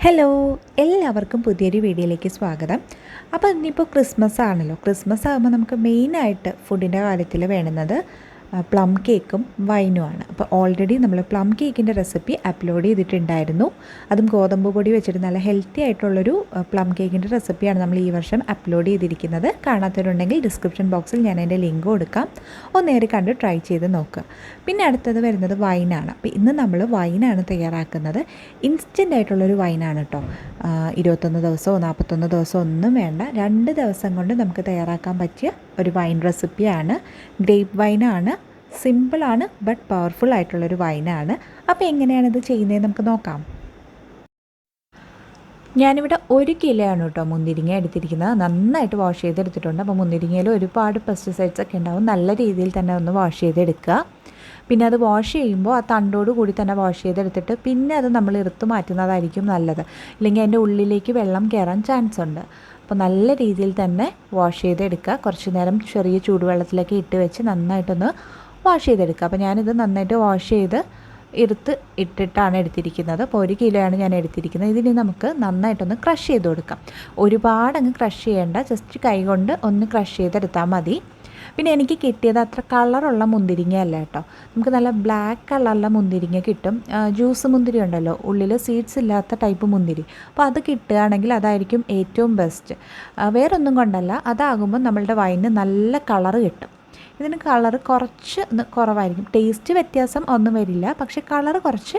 Hello, എല്ലാവർക്കും പുതിയൊരു വീഡിയോയിലേക്ക് സ്വാഗതം. അപ്പോൾ ഇന്നിപ്പോൾ ക്രിസ്മസ് ആണല്ലോ. ക്രിസ്മസ് ആകുമ്പോൾ നമുക്ക് മെയിനായിട്ട് ഫുഡിൻ്റെ കാര്യത്തിൽ വേണ്ടുന്നത് പ്ലം കേക്കും വൈനുമാണ്. അപ്പോൾ ഓൾറെഡി നമ്മൾ പ്ലം കേക്കിൻ്റെ റെസിപ്പി അപ്ലോഡ് ചെയ്തിട്ടുണ്ടായിരുന്നു. അതും ഗോതമ്പ് പൊടി വെച്ചിട്ട് നല്ല ഹെൽത്തി ആയിട്ടുള്ളൊരു പ്ലം കേക്കിൻ്റെ റെസിപ്പിയാണ് നമ്മൾ ഈ വർഷം അപ്ലോഡ് ചെയ്തിരിക്കുന്നത്. കാണാത്തവരുണ്ടെങ്കിൽ ഡിസ്ക്രിപ്ഷൻ ബോക്സിൽ ഞാൻ അതിൻ്റെ ലിങ്ക് കൊടുക്കാം. ഒന്നേറെ കണ്ട് ട്രൈ ചെയ്ത് നോക്കുക. പിന്നെ അടുത്തത് വരുന്നത് വൈനാണ്. അപ്പോൾ ഇന്ന് നമ്മൾ വൈനാണ് തയ്യാറാക്കുന്നത്. ഇൻസ്റ്റൻ്റ് ആയിട്ടുള്ളൊരു വൈനാണ് കേട്ടോ. 21 ദിവസമോ 41 ദിവസമോ ഒന്നും വേണ്ട, 2 ദിവസം കൊണ്ട് നമുക്ക് തയ്യാറാക്കാൻ പറ്റിയ ഒരു വൈൻ റെസിപ്പിയാണ്. ഗ്രേപ്പ് വൈനാണ്. സിമ്പിളാണ് ബട്ട് പവർഫുൾ ആയിട്ടുള്ളൊരു വൈനാണ്. അപ്പോൾ എങ്ങനെയാണിത് ചെയ്യുന്നത് നമുക്ക് നോക്കാം. ഞാനിവിടെ 1 കിലോ ആണ് കേട്ടോ മുന്തിരിങ്ങ എടുത്തിരിക്കുന്നത്. നന്നായിട്ട് വാഷ് ചെയ്തെടുത്തിട്ടുണ്ട്. അപ്പോൾ മുന്തിരിങ്ങയിൽ ഒരുപാട് പെസ്റ്റിസൈഡ്സ് ഒക്കെ ഉണ്ടാവും. നല്ല രീതിയിൽ തന്നെ ഒന്ന് വാഷ് ചെയ്തെടുക്കുക. പിന്നെ അത് വാഷ് ചെയ്യുമ്പോൾ ആ തണ്ടോട് കൂടി തന്നെ വാഷ് ചെയ്തെടുത്തിട്ട് പിന്നെ അത് നമ്മൾ ഇറുത്ത് മാറ്റുന്നതായിരിക്കും നല്ലത്. ഇല്ലെങ്കിൽ അതിൻ്റെ ഉള്ളിലേക്ക് വെള്ളം കയറാൻ ചാൻസ് ഉണ്ട്. അപ്പോൾ നല്ല രീതിയിൽ തന്നെ വാഷ് ചെയ്തെടുക്കുക. കുറച്ച് നേരം ചെറിയ ചൂടുവെള്ളത്തിലേക്ക് ഇട്ട് വെച്ച് നന്നായിട്ടൊന്ന് വാഷ് ചെയ്തെടുക്കുക. അപ്പോൾ ഞാനിത് നന്നായിട്ട് വാഷ് ചെയ്ത് ഇറുത്ത് ഇട്ടിട്ടാണ് എടുത്തിരിക്കുന്നത്. അപ്പോൾ 1 കിലോ ആണ് ഞാൻ എടുത്തിരിക്കുന്നത്. ഇതിന് നമുക്ക് നന്നായിട്ടൊന്ന് ക്രഷ് ചെയ്ത് കൊടുക്കാം. ഒരുപാടങ്ങ് ക്രഷ് ചെയ്യേണ്ട, ജസ്റ്റ് കൈ കൊണ്ട് ഒന്ന് ക്രഷ് ചെയ്തെടുത്താൽ മതി. പിന്നെ എനിക്ക് കിട്ടിയത് അത്ര കളറുള്ള മുന്തിരിങ്ങ അല്ല കേട്ടോ. നമുക്ക് നല്ല ബ്ലാക്ക് കളറുള്ള മുന്തിരിങ്ങ കിട്ടും. ജ്യൂസ് മുന്തിരി ഉണ്ടല്ലോ, ഉള്ളിൽ സീഡ്സ് ഇല്ലാത്ത ടൈപ്പ് മുന്തിരി. അപ്പോൾ അത് കിട്ടുകയാണെങ്കിൽ അതായിരിക്കും ഏറ്റവും ബെസ്റ്റ്. വേറൊന്നും കൊണ്ടല്ല, അതാകുമ്പോൾ നമ്മളുടെ വൈന് നല്ല കളറ് കിട്ടും. ഇതിന് കളറ് കുറച്ച് കുറവായിരിക്കും. ടേസ്റ്റ് വ്യത്യാസം ഒന്നും വരില്ല, പക്ഷേ കളറ് കുറച്ച്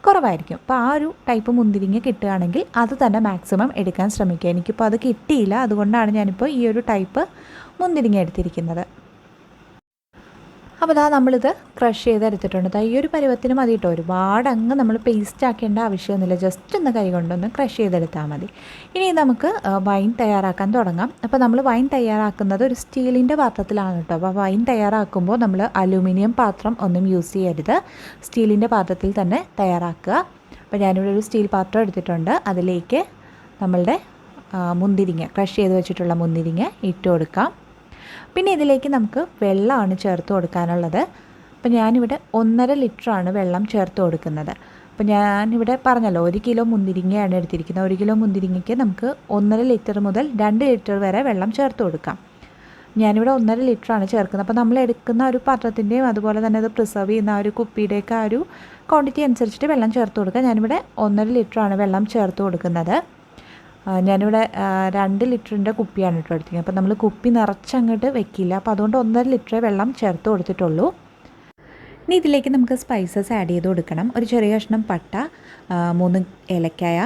കുറവായിരിക്കും. അപ്പോൾ ആ ഒരു ടൈപ്പ് മുന്തിരിങ്ങ കിട്ടുകയാണെങ്കിൽ അത് തന്നെ മാക്സിമം എടുക്കാൻ ശ്രമിക്കുക. എനിക്കിപ്പോൾ അത് കിട്ടിയില്ല, അതുകൊണ്ടാണ് ഞാനിപ്പോൾ ഈ ഒരു ടൈപ്പ് മുന്തിരിങ്ങ എടുത്തിരിക്കുന്നത്. അപ്പോൾ നമ്മളിത് ക്രഷ് ചെയ്തെടുത്തിട്ടുണ്ട്. ഈ ഒരു പരുവത്തിന് മതി കേട്ടോ. ഒരുപാട് അങ്ങ് നമ്മൾ പേസ്റ്റ് ആക്കേണ്ട ആവശ്യമൊന്നുമില്ല. ജസ്റ്റ് ഒന്ന് കൈ കൊണ്ടൊന്ന് ക്രഷ് ചെയ്തെടുത്താൽ മതി. ഇനി നമുക്ക് വൈൻ തയ്യാറാക്കാൻ തുടങ്ങാം. അപ്പോൾ നമ്മൾ വൈൻ തയ്യാറാക്കുന്നത് ഒരു സ്റ്റീലിൻ്റെ പാത്രത്തിലാണ് കേട്ടോ. അപ്പോൾ വൈൻ തയ്യാറാക്കുമ്പോൾ നമ്മൾ അലൂമിനിയം പാത്രം ഒന്നും യൂസ് ചെയ്യരുത്. സ്റ്റീലിൻ്റെ പാത്രത്തിൽ തന്നെ തയ്യാറാക്കുക. അപ്പോൾ ഞാനിവിടെ ഒരു സ്റ്റീൽ പാത്രം എടുത്തിട്ടുണ്ട്. അതിലേക്ക് നമ്മളുടെ മുന്തിരിങ്ങ, ക്രഷ് ചെയ്ത് വെച്ചിട്ടുള്ള മുന്തിരിങ്ങ ഇട്ട് കൊടുക്കാം. പിന്നെ ഇതിലേക്ക് നമുക്ക് വെള്ളമാണ് ചേർത്ത് കൊടുക്കാനുള്ളത്. അപ്പോൾ ഞാനിവിടെ 1.5 ലിറ്ററാണ് വെള്ളം ചേർത്ത് കൊടുക്കുന്നത്. അപ്പോൾ ഞാനിവിടെ പറഞ്ഞല്ലോ 1 കിലോ മുന്തിരിങ്ങയാണ് എടുത്തിരിക്കുന്നത്. 1 കിലോ മുന്തിരിങ്ങയ്ക്ക് നമുക്ക് 1.5 ലിറ്റർ മുതൽ 2 ലിറ്റർ വരെ വെള്ളം ചേർത്ത് കൊടുക്കാം. ഞാനിവിടെ 1.5 ലിറ്ററാണ് ചേർക്കുന്നത്. അപ്പോൾ നമ്മൾ എടുക്കുന്ന ഒരു പാത്രത്തിൻ്റെയും അതുപോലെ തന്നെ അത് പ്രിസർവ് ചെയ്യുന്ന ആ ഒരു കുപ്പിയുടെയൊക്കെ ആ ഒരു ക്വാണ്ടിറ്റി അനുസരിച്ചിട്ട് വെള്ളം ചേർത്ത് കൊടുക്കുക. ഞാനിവിടെ 1.5 ലിറ്ററാണ് വെള്ളം ചേർത്ത് കൊടുക്കുന്നത്. ഞാനിവിടെ 2 ലിറ്ററിൻ്റെ കുപ്പിയാണ് ഇട്ട് എടുത്തിരിക്കുന്നത്. അപ്പോൾ നമ്മൾ കുപ്പി നിറച്ചങ്ങോട്ട് വെക്കില്ല. അപ്പോൾ അതുകൊണ്ട് 1.5 ലിറ്റർ വെള്ളം ചേർത്ത് കൊടുത്തിട്ടുള്ളൂ. ഇനി ഇതിലേക്ക് നമുക്ക് സ്പൈസസ് ആഡ് ചെയ്ത് കൊടുക്കണം. ഒരു ചെറിയ കഷ്ണം പട്ട, 3 ഏലക്കായ,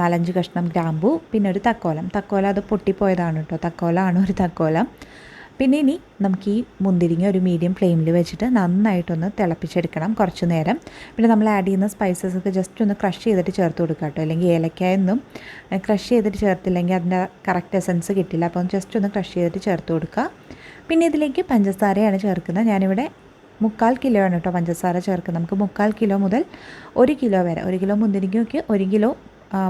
4-5 കഷ്ണം ഗ്രാമ്പു, പിന്നെ ഒരു തക്കോലം അത് പൊട്ടിപ്പോയതാണ് കേട്ടോ. തക്കോലമാണ് ഒരു തക്കോലം. പിന്നെ ഇനി നമുക്ക് ഈ മുന്തിരിങ്ങ ഒരു മീഡിയം ഫ്ലെയിമിൽ വെച്ചിട്ട് നന്നായിട്ടൊന്ന് തിളപ്പിച്ചെടുക്കണം കുറച്ച് നേരം. പിന്നെ നമ്മൾ ആഡ് ചെയ്യുന്ന സ്പൈസസ് ഒക്കെ ജസ്റ്റ് ഒന്ന് ക്രഷ് ചെയ്തിട്ട് ചേർത്ത് കൊടുക്കുക കേട്ടോ. അല്ലെങ്കിൽ ഏലക്കായൊന്നും ക്രഷ് ചെയ്തിട്ട് ചേർത്തില്ലെങ്കിൽ അതിൻ്റെ കറക്റ്റ് എസൻസ് കിട്ടില്ല. അപ്പം ജസ്റ്റ് ഒന്ന് ക്രഷ് ചെയ്തിട്ട് ചേർത്ത് കൊടുക്കുക. പിന്നെ ഇതിലേക്ക് പഞ്ചസാരയാണ് ചേർക്കുന്നത്. ഞാനിവിടെ 3/4 കിലോ ആണ് കേട്ടോ പഞ്ചസാര ചേർക്കുന്നത്. നമുക്ക് 3/4 കിലോ മുതൽ 1 കിലോ വരെ, 1 കിലോ മുന്തിരിങ്ങയ്ക്ക് 1 കിലോ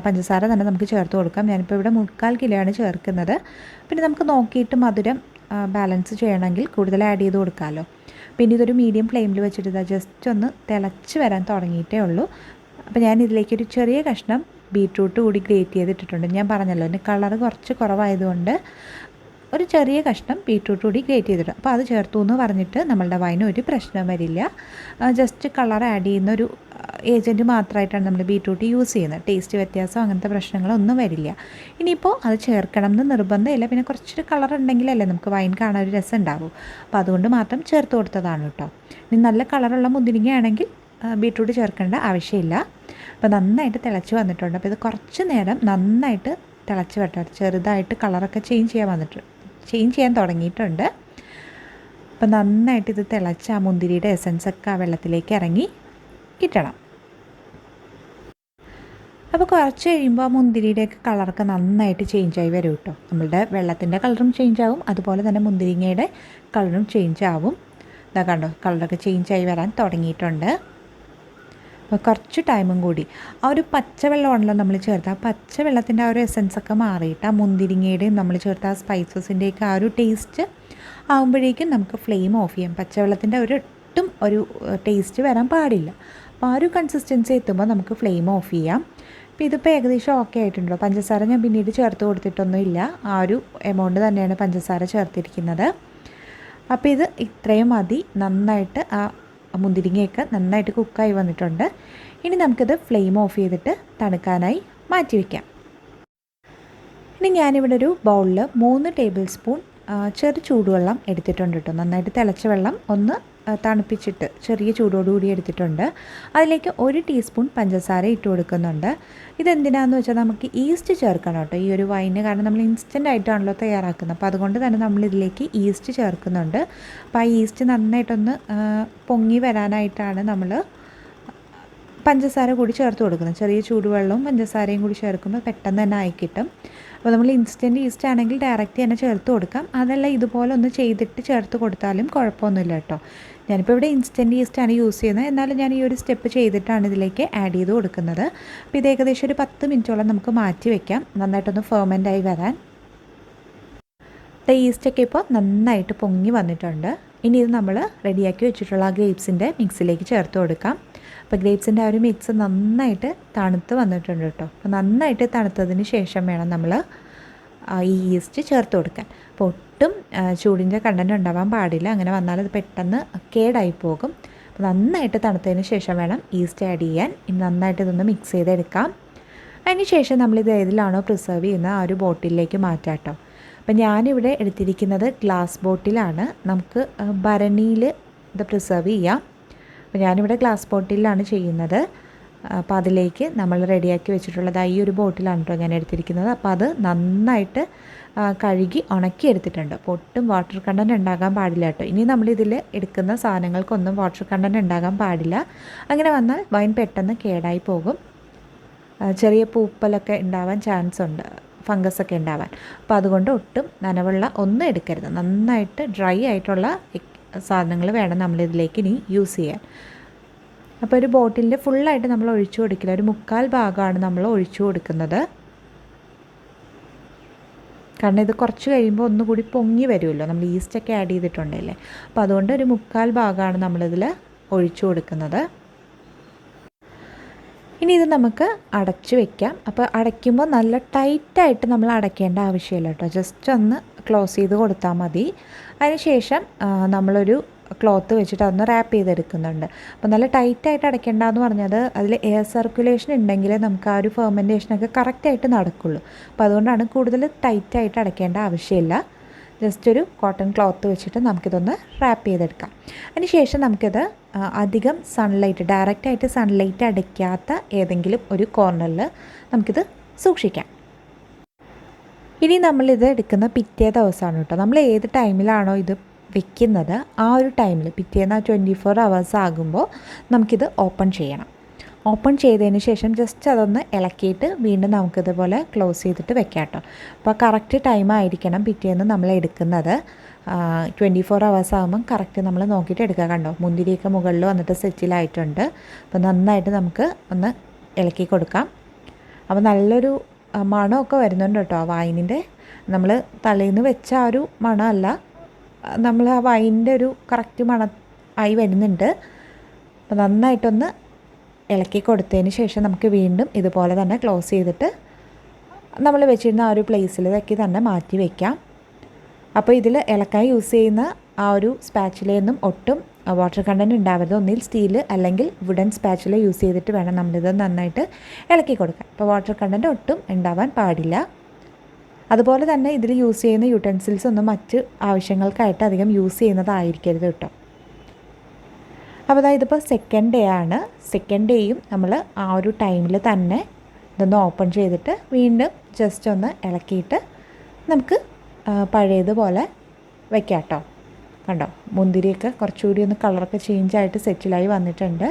പഞ്ചസാര തന്നെ നമുക്ക് ചേർത്ത് കൊടുക്കാം. ഞാനിപ്പോൾ ഇവിടെ 3/4 കിലോ ആണ് ചേർക്കുന്നത്. പിന്നെ നമുക്ക് നോക്കിയിട്ട് മധുരം ബാലൻസ് ചെയ്യണമെങ്കിൽ കൂടുതൽ ആഡ് ചെയ്ത് കൊടുക്കാമല്ലോ. പിന്നെ ഇതൊരു മീഡിയം ഫ്ലെയിമിൽ വെച്ചിട്ട് ജസ്റ്റ് ഒന്ന് തിളച്ച് വരാൻ തുടങ്ങിയിട്ടേ ഉള്ളൂ. അപ്പോൾ ഞാൻ ഇതിലേക്കൊരു ചെറിയ കഷ്ണം ബീട്രൂട്ട് കൂടി ഗ്രേറ്റ് ചെയ്തിട്ടിട്ടുണ്ട്. ഞാൻ പറഞ്ഞല്ലോ എൻ്റെ കളറ് കുറച്ച് കുറവായതുകൊണ്ട് ഒരു ചെറിയ കഷ്ണം ബീട്രൂട്ട് കൂടി ഗ്രേറ്റ് ചെയ്തിട്ടുണ്ട്. അപ്പോൾ അത് ചേർത്തു എന്ന് പറഞ്ഞിട്ട് നമ്മളുടെ വൈന് ഒരു പ്രശ്നം വരില്ല. ജസ്റ്റ് കളർ ആഡ് ചെയ്യുന്ന ഒരു ഏജൻറ്റ് മാത്രമായിട്ടാണ് നമ്മൾ ബീട്രൂട്ട് യൂസ് ചെയ്യുന്നത്. ടേസ്റ്റ് വ്യത്യാസം അങ്ങനത്തെ പ്രശ്നങ്ങളൊന്നും വരില്ല. ഇനിയിപ്പോൾ അത് ചേർക്കണം എന്ന് നിർബന്ധമില്ല. പിന്നെ കുറച്ചൊരു കളർ ഉണ്ടെങ്കിലല്ലേ നമുക്ക് വൈൻ കാണാൻ ഒരു രസം ഉണ്ടാവും. അപ്പോൾ അതുകൊണ്ട് മാത്രം ചേർത്ത് കൊടുത്തതാണ് കേട്ടോ. ഇനി നല്ല കളറുള്ള മുന്തിരിങ്ങയാണെങ്കിൽ ബീട്രൂട്ട് ചേർക്കേണ്ട ആവശ്യമില്ല. അപ്പോൾ നന്നായിട്ട് തിളച്ച് വന്നിട്ടുണ്ട്. അപ്പോൾ ഇത് കുറച്ച് നേരം നന്നായിട്ട് തിളച്ച് വരട്ടെ. ചെറുതായിട്ട് കളറൊക്കെ ചേഞ്ച് ചെയ്യാൻ തുടങ്ങിയിട്ടുണ്ട്. അപ്പോൾ നന്നായിട്ട് ഇത് തിളച്ച് ആ മുന്തിരിയുടെ എസൻസൊക്കെ ആ വെള്ളത്തിലേക്ക് ഇറങ്ങി കിട്ടണം. അപ്പോൾ കുറച്ച് കഴിയുമ്പോൾ ആ മുന്തിരിയുടെയൊക്കെ കളറൊക്കെ നന്നായിട്ട് ചേഞ്ചായി വരും കേട്ടോ. നമ്മളുടെ വെള്ളത്തിൻ്റെ കളറും ചേഞ്ച് ആവും, അതുപോലെ തന്നെ മുന്തിരിങ്ങയുടെ കളറും ചേഞ്ച് ആവും. ഇതാ കണ്ടോ, കളറൊക്കെ ചേഞ്ചായി വരാൻ തുടങ്ങിയിട്ടുണ്ട്. അപ്പോൾ കുറച്ച് ടൈമും കൂടി ആ ഒരു പച്ചവെള്ളമാണല്ലോ നമ്മൾ ചേർത്ത്, ആ പച്ചവെള്ളത്തിൻ്റെ ആ ഒരു എസൻസൊക്കെ മാറിയിട്ട് ആ മുന്തിരിങ്ങയുടെയും നമ്മൾ ചേർത്ത ആ സ്പൈസസിൻ്റെയൊക്കെ ആ ഒരു ടേസ്റ്റ് ആകുമ്പോഴേക്കും നമുക്ക് ഫ്ലെയിം ഓഫ് ചെയ്യാം. പച്ചവെള്ളത്തിൻ്റെ ഒട്ടും ഒരു ടേസ്റ്റ് വരാൻ പാടില്ല. അപ്പോൾ ആ ഒരു കൺസിസ്റ്റൻസി എത്തുമ്പോൾ നമുക്ക് ഫ്ലെയിം ഓഫ് ചെയ്യാം. അപ്പോൾ ഇതിപ്പോൾ ഏകദേശം ഓക്കെ ആയിട്ടുണ്ടോ. പഞ്ചസാര ഞാൻ പിന്നീട് ചേർത്ത് കൊടുത്തിട്ടൊന്നുമില്ല, ആ ഒരു എമൗണ്ട് തന്നെയാണ് പഞ്ചസാര ചേർത്തിരിക്കുന്നത്. അപ്പോൾ ഇത് ഇത്രയും മതി. നന്നായിട്ട് ആ മുന്തിരിങ്ങയൊക്കെ നന്നായിട്ട് കുക്കായി വന്നിട്ടുണ്ട്. ഇനി നമുക്കിത് ഫ്ലെയിം ഓഫ് ചെയ്തിട്ട് തണുക്കാനായി മാറ്റി വയ്ക്കാം. ഇനി ഞാനിവിടെ ഒരു ബൗളിൽ 3 ടേബിൾ സ്പൂൺ ചെറു ചൂടുവെള്ളം എടുത്തിട്ടുണ്ട് കേട്ടോ. നന്നായിട്ട് തിളച്ച വെള്ളം ഒന്ന് തണുപ്പിച്ചിട്ട് ചെറിയ ചൂടോടുകൂടി എടുത്തിട്ടുണ്ട്. അതിലേക്ക് 1 ടീസ്പൂൺ പഞ്ചസാര ഇട്ട് കൊടുക്കുന്നുണ്ട്. ഇതെന്തിനാണെന്ന് വെച്ചാൽ നമുക്ക് ഈസ്റ്റ് ചേർക്കണം കേട്ടോ ഈ ഒരു വൈന്. കാരണം നമ്മൾ ഇൻസ്റ്റൻ്റ് ആയിട്ടാണല്ലോ തയ്യാറാക്കുന്നത്. അപ്പോൾ അതുകൊണ്ട് തന്നെ നമ്മളിതിലേക്ക് ഈസ്റ്റ് ചേർക്കുന്നുണ്ട്. അപ്പോൾ ആ ഈസ്റ്റ് നന്നായിട്ടൊന്ന് പൊങ്ങി വരാനായിട്ടാണ് നമ്മൾ പഞ്ചസാര കൂടി ചേർത്ത് കൊടുക്കുന്നത്. ചെറിയ ചൂടുവെള്ളവും പഞ്ചസാരയും കൂടി ചേർക്കുമ്പോൾ പെട്ടെന്ന് തന്നെ ആയി കിട്ടും. അപ്പോൾ നമ്മൾ ഇൻസ്റ്റൻറ്റ് ഈസ്റ്റ് ആണെങ്കിൽ ഡയറക്റ്റ് തന്നെ ചേർത്ത് കൊടുക്കാം. അതല്ല ഇതുപോലെ ഒന്ന് ചെയ്തിട്ട് ചേർത്ത് കൊടുത്താലും കുഴപ്പമൊന്നുമില്ല കേട്ടോ. ഞാനിപ്പോൾ ഇവിടെ ഇൻസ്റ്റൻറ്റ് ഈസ്റ്റാണ് യൂസ് ചെയ്യുന്നത്. എന്നാലും ഞാൻ ഈ ഒരു സ്റ്റെപ്പ് ചെയ്തിട്ടാണ് ഇതിലേക്ക് ആഡ് ചെയ്ത് കൊടുക്കുന്നത്. അപ്പോൾ ഇത് ഏകദേശം ഒരു 10 മിനിറ്റോളം നമുക്ക് മാറ്റി വയ്ക്കാം, നന്നായിട്ടൊന്ന് ഫെർമെൻ്റായി വരാൻ. ഈസ്റ്റൊക്കെ ഇപ്പോൾ നന്നായിട്ട് പൊങ്ങി വന്നിട്ടുണ്ട്. ഇനി ഇത് നമ്മൾ റെഡിയാക്കി വെച്ചിട്ടുള്ള ഗ്രേപ്സിൻ്റെ മിക്സിലേക്ക് ചേർത്ത് കൊടുക്കാം. അപ്പോൾ ഗ്രേപ്സിൻ്റെ ആ ഒരു മിക്സ് നന്നായിട്ട് തണുത്ത് വന്നിട്ടുണ്ട് കേട്ടോ. അപ്പോൾ നന്നായിട്ട് തണുത്തതിന് ശേഷം വേണം നമ്മൾ ഈ ഈസ്റ്റ് ചേർത്ത് കൊടുക്കാൻ. അപ്പോൾ ഒട്ടും ചൂടിൻ്റെ കണ്ടൻറ്റ് ഉണ്ടാവാൻ പാടില്ല. അങ്ങനെ വന്നാൽ അത് പെട്ടെന്ന് കേടായി പോകും. അപ്പോൾ നന്നായിട്ട് തണുത്തതിന് ശേഷം വേണം ഈസ്റ്റ് ആഡ് ചെയ്യാൻ. ഇനി നന്നായിട്ട് ഇതൊന്ന് മിക്സ് ചെയ്തെടുക്കാം. അതിന് ശേഷം നമ്മളിത് ഏതിലാണോ പ്രിസർവ് ചെയ്യുന്നത് ആ ഒരു ബോട്ടിലേക്ക് മാറ്റാം കേട്ടോ. അപ്പോൾ ഞാനിവിടെ എടുത്തിരിക്കുന്നത് ഗ്ലാസ് ബോട്ടിലാണ്. നമുക്ക് ഭരണിയിൽ ഇത് പ്രിസർവ് ചെയ്യാം. അപ്പോൾ ഞാനിവിടെ ഗ്ലാസ് ബോട്ടിലാണ് ചെയ്യുന്നത്. അപ്പോൾ അതിലേക്ക് നമ്മൾ റെഡിയാക്കി വെച്ചിട്ടുള്ളത് ഈ ഒരു ബോട്ടിലാണ് കേട്ടോ ഞാൻ എടുത്തിരിക്കുന്നത്. അപ്പോൾ അത് നന്നായിട്ട് കഴുകി ഉണക്കി എടുത്തിട്ടുണ്ട്. അപ്പോൾ ഒട്ടും വാട്ടർ കണ്ടൻറ്റ് ഉണ്ടാകാൻ പാടില്ല കേട്ടോ. ഇനി നമ്മളിതിൽ എടുക്കുന്ന സാധനങ്ങൾക്കൊന്നും വാട്ടർ കണ്ടൻറ്റ് ഉണ്ടാകാൻ പാടില്ല. അങ്ങനെ വന്നാൽ വൈൻ പെട്ടെന്ന് കേടായി പോകും. ചെറിയ പൂപ്പലൊക്കെ ഉണ്ടാവാൻ ചാൻസ് ഉണ്ട്, ഫംഗസൊക്കെ ഉണ്ടാവാൻ. അപ്പോൾ അതുകൊണ്ട് ഒട്ടും നനവുള്ള ഒന്നും എടുക്കരുത്. നന്നായിട്ട് ഡ്രൈ ആയിട്ടുള്ള സാധനങ്ങൾ വേണം നമ്മളിതിലേക്ക് ഇനി യൂസ് ചെയ്യാൻ. അപ്പോൾ ഒരു ബോട്ടിലിൻ്റെ ഫുള്ളായിട്ട് നമ്മൾ ഒഴിച്ചു കൊടുക്കില്ല, ഒരു 1/4 ഭാഗമാണ് നമ്മൾ ഒഴിച്ചു കൊടുക്കുന്നത്. കാരണം ഇത് കുറച്ച് കഴിയുമ്പോൾ ഒന്നുകൂടി പൊങ്ങി വരുമല്ലോ, നമ്മൾ ഈസ്റ്റൊക്കെ ആഡ് ചെയ്തിട്ടുണ്ടല്ലേ. അപ്പോൾ അതുകൊണ്ട് ഒരു 1/4 ഭാഗമാണ് നമ്മളിതിൽ ഒഴിച്ചു കൊടുക്കുന്നത്. ഇനി ഇത് നമുക്ക് അടച്ച് വെക്കാം. അപ്പോൾ അടയ്ക്കുമ്പോൾ നല്ല ടൈറ്റായിട്ട് നമ്മൾ അടയ്ക്കേണ്ട ആവശ്യമില്ല കേട്ടോ. ജസ്റ്റ് ഒന്ന് ക്ലോസ് ചെയ്ത് കൊടുത്താൽ മതി. അതിനുശേഷം നമ്മളൊരു ക്ലോത്ത് വെച്ചിട്ട് അതൊന്ന് റാപ്പ് ചെയ്തെടുക്കുന്നുണ്ട്. അപ്പോൾ നല്ല ടൈറ്റായിട്ട് അടയ്ക്കേണ്ടതെന്ന് പറഞ്ഞത് അതിൽ എയർ സർക്കുലേഷൻ ഉണ്ടെങ്കിൽ നമുക്ക് ആ ഒരു ഫെർമെൻറ്റേഷനൊക്കെ കറക്റ്റായിട്ട് നടക്കുള്ളൂ. അപ്പോൾ അതുകൊണ്ടാണ് കൂടുതൽ ടൈറ്റായിട്ട് അടയ്ക്കേണ്ട ആവശ്യമില്ല. ജസ്റ്റ് ഒരു കോട്ടൺ ക്ലോത്ത് വെച്ചിട്ട് നമുക്കിതൊന്ന് റാപ്പ് ചെയ്തെടുക്കാം. അതിനുശേഷം നമുക്കിത് അധികം സൺലൈറ്റ്, ഡയറക്റ്റായിട്ട് സൺലൈറ്റ് അടിക്കാത്ത ഏതെങ്കിലും ഒരു കോർണറിൽ നമുക്കിത് സൂക്ഷിക്കാം. ഇനി നമ്മളിത് എടുക്കുന്ന പിറ്റേ ദിവസമാണ് കേട്ടോ. നമ്മൾ ഏത് ടൈമിലാണോ ഇത് വെക്കുന്നത് ആ ഒരു ടൈമിൽ പിറ്റേന്ന് 24 hours ആകുമ്പോൾ നമുക്കിത് ഓപ്പൺ ചെയ്യണം. ഓപ്പൺ ചെയ്തതിന് ശേഷം ജസ്റ്റ് അതൊന്ന് ഇളക്കിയിട്ട് വീണ്ടും നമുക്കിതുപോലെ ക്ലോസ് ചെയ്തിട്ട് വെക്കാം കേട്ടോ. അപ്പോൾ കറക്റ്റ് ടൈം ആയിരിക്കണം പിറ്റേന്ന് നമ്മൾ എടുക്കുന്നത്. 24 hours ആകുമ്പം കറക്റ്റ് നമ്മൾ നോക്കിയിട്ട് എടുക്കുക. കണ്ടോ, മുന്തിരിയൊക്കെ മുകളിൽ വന്നിട്ട് സെറ്റിലായിട്ടുണ്ട്. അപ്പോൾ നന്നായിട്ട് നമുക്ക് ഒന്ന് ഇളക്കി കൊടുക്കാം. അപ്പോൾ നല്ലൊരു മണമൊക്കെ വരുന്നുണ്ട് കേട്ടോ ആ വൈനിൻ്റെ. നമ്മൾ തലേന്ന് വെച്ച ആ ഒരു മണമല്ല, നമ്മൾ ആ വൈനിൻ്റെ ഒരു കറക്റ്റ് മണം ആയി വരുന്നുണ്ട്. അപ്പോൾ നന്നായിട്ടൊന്ന് ഇളക്കി കൊടുത്തതിന് ശേഷം നമുക്ക് വീണ്ടും ഇതുപോലെ തന്നെ ക്ലോസ് ചെയ്തിട്ട് നമ്മൾ വെച്ചിരുന്ന ആ ഒരു പ്ലേസിലേക്ക് തന്നെ മാറ്റി വയ്ക്കാം. അപ്പോൾ ഇതിൽ ഇളക്കാൻ യൂസ് ചെയ്യുന്ന ആ ഒരു സ്പാച്ചിലയൊന്നും ഒട്ടും വാട്ടർ കണ്ടൻറ്റ് ഉണ്ടാവരുത്. ഒന്നിൽ സ്റ്റീൽ അല്ലെങ്കിൽ വുഡൻ സ്പാച്ചില യൂസ് ചെയ്തിട്ട് വേണം നമ്മളിത് നന്നായിട്ട് ഇളക്കി കൊടുക്കാൻ. അപ്പോൾ വാട്ടർ കണ്ടൻറ്റ് ഒട്ടും ഉണ്ടാവാൻ പാടില്ല. അതുപോലെ തന്നെ ഇതിൽ യൂസ് ചെയ്യുന്ന യൂട്ടൻസിൽസ് ഒന്നും മറ്റ് ആവശ്യങ്ങൾക്കായിട്ട് അധികം യൂസ് ചെയ്യുന്നതായിരിക്കരുത് കേട്ടോ. അപ്പോൾ ഇതിപ്പോൾ സെക്കൻഡ് ഡേ ആണ്. സെക്കൻഡ് ഡേയും നമ്മൾ ആ ഒരു ടൈമിൽ തന്നെ ഇതൊന്ന് ഓപ്പൺ ചെയ്തിട്ട് വീണ്ടും ജസ്റ്റ് ഒന്ന് ഇളക്കിയിട്ട് നമുക്ക് പഴയതുപോലെ വയ്ക്കാം കേട്ടോ. കണ്ടോ, മുന്തിരിയൊക്കെ കുറച്ചുകൂടി ഒന്ന് കളറൊക്കെ ചേഞ്ചായിട്ട് സെറ്റിലായി വന്നിട്ടുണ്ട്.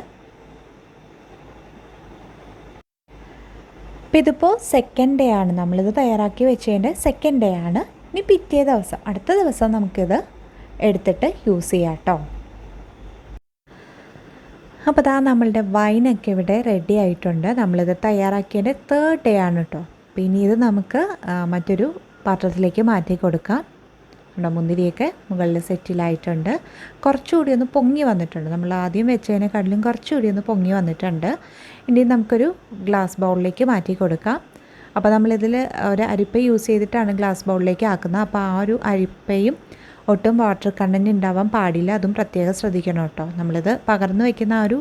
അപ്പോൾ ഇതിപ്പോൾ സെക്കൻഡ് ഡേ ആണ്, നമ്മളിത് തയ്യാറാക്കി വെച്ചതിൻ്റെ സെക്കൻഡ് ഡേ ആണ്. ഇനി പിറ്റേ ദിവസം, അടുത്ത ദിവസം നമുക്കിത് എടുത്തിട്ട് യൂസ് ചെയ്യാം കേട്ടോ. അപ്പോൾ നമ്മളുടെ വൈനൊക്കെ ഇവിടെ റെഡി ആയിട്ടുണ്ട്. നമ്മളിത് തയ്യാറാക്കിയതിൻ്റെ തേർഡ് ഡേ ആണ് കേട്ടോ. അപ്പോൾ ഇനി ഇത് നമുക്ക് മറ്റൊരു പാത്രത്തിലേക്ക് മാറ്റി കൊടുക്കാം. മുന്തിരിയൊക്കെ മുകളിൽ സെറ്റിലായിട്ടുണ്ട്. കുറച്ചുകൂടി ഒന്ന് പൊങ്ങി വന്നിട്ടുണ്ട്. നമ്മൾ ആദ്യം വെച്ചതിനെക്കാട്ടിലും കുറച്ചുകൂടി ഒന്ന് പൊങ്ങി വന്നിട്ടുണ്ട്. ഇനി നമുക്കൊരു ഗ്ലാസ് ബൗളിലേക്ക് മാറ്റി കൊടുക്കാം. അപ്പോൾ നമ്മളിതിൽ ഒരു അരിപ്പ യൂസ് ചെയ്തിട്ടാണ് ഗ്ലാസ് ബൗളിലേക്ക് ആക്കുന്നത്. അപ്പോൾ ആ ഒരു അരിപ്പയും ഒട്ടും വാട്ടർ കണ്ടൻറ്റ് ഉണ്ടാവാൻ പാടില്ല. അതും പ്രത്യേകം ശ്രദ്ധിക്കണം കേട്ടോ. നമ്മളിത് പകർന്നു വയ്ക്കുന്ന ആ ഒരു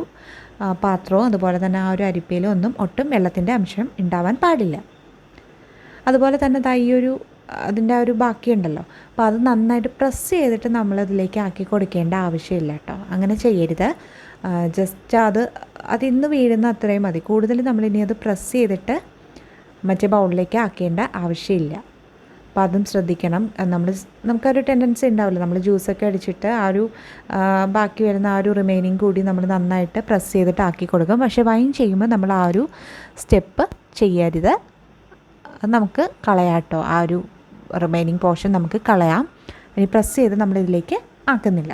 പാത്രവും അതുപോലെ തന്നെ ആ ഒരു അരിപ്പയിലും ഒന്നും ഒട്ടും വെള്ളത്തിൻ്റെ അംശം ഉണ്ടാവാൻ പാടില്ല. അതുപോലെ തന്നെ ഈ ഒരു അതിൻ്റെ ആ ഒരു ബാക്കിയുണ്ടല്ലോ, അപ്പോൾ അത് നന്നായിട്ട് പ്രസ് ചെയ്തിട്ട് നമ്മളതിലേക്ക് ആക്കി കൊടുക്കേണ്ട ആവശ്യമില്ല കേട്ടോ. അങ്ങനെ ചെയ്യരുത്. ജസ്റ്റ് അതിന്ന് വീഴുന്ന അത്രയും മതി. കൂടുതൽ നമ്മളിനി അത് പ്രസ് ചെയ്തിട്ട് മറ്റേ ബൗളിലേക്ക് ആക്കേണ്ട ആവശ്യമില്ല. അപ്പോൾ അതും ശ്രദ്ധിക്കണം. നമുക്കൊരു ടെൻഡൻസി ഉണ്ടാവില്ല, നമ്മൾ ജ്യൂസൊക്കെ അടിച്ചിട്ട് ആ ഒരു ബാക്കി വരുന്ന ആ ഒരു റിമൈനിങ് കൂടി നമ്മൾ നന്നായിട്ട് പ്രസ് ചെയ്തിട്ട് ആക്കി കൊടുക്കും. പക്ഷേ വൈൻ ചെയ്യുമ്പോൾ നമ്മൾ ആ ഒരു സ്റ്റെപ്പ് ചെയ്യരുത്. അത് നമുക്ക് കളയാട്ടോ. ആ ഒരു റിമൈനിങ് പോർഷൻ നമുക്ക് കളയാം. ഇനി പ്രസ് ചെയ്ത് നമ്മളിതിലേക്ക് ആക്കുന്നില്ല.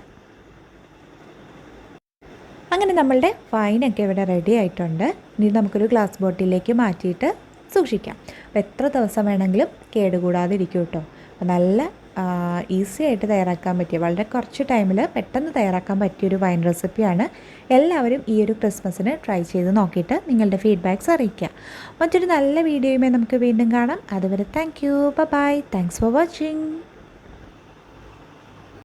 അങ്ങനെ നമ്മളുടെ വൈനൊക്കെ ഇവിടെ റെഡി ആയിട്ടുണ്ട്. ഇനി നമുക്കൊരു ഗ്ലാസ് ബോട്ടിലേക്ക് മാറ്റിയിട്ട് സൂക്ഷിക്കാം. അപ്പോൾ എത്ര ദിവസം വേണമെങ്കിലും കേടുകൂടാതെ ഇരിക്കും കേട്ടോ. അപ്പോൾ നല്ല ഈസി ആയിട്ട് തയ്യാറാക്കാൻ പറ്റിയ, വളരെ കുറച്ച് ടൈമിൽ പെട്ടെന്ന് തയ്യാറാക്കാൻ പറ്റിയൊരു വൈൻ റെസിപ്പിയാണ്. എല്ലാവരും ഈ ഒരു ക്രിസ്മസിന് ട്രൈ ചെയ്ത് നോക്കിയിട്ട് നിങ്ങളുടെ ഫീഡ്ബാക്ക്സ് അറിയിക്കുക. മറ്റൊരു നല്ല വീഡിയോയുമായി നമുക്ക് വീണ്ടും കാണാം. അതുവരെ thank you, bye, thanks for watching.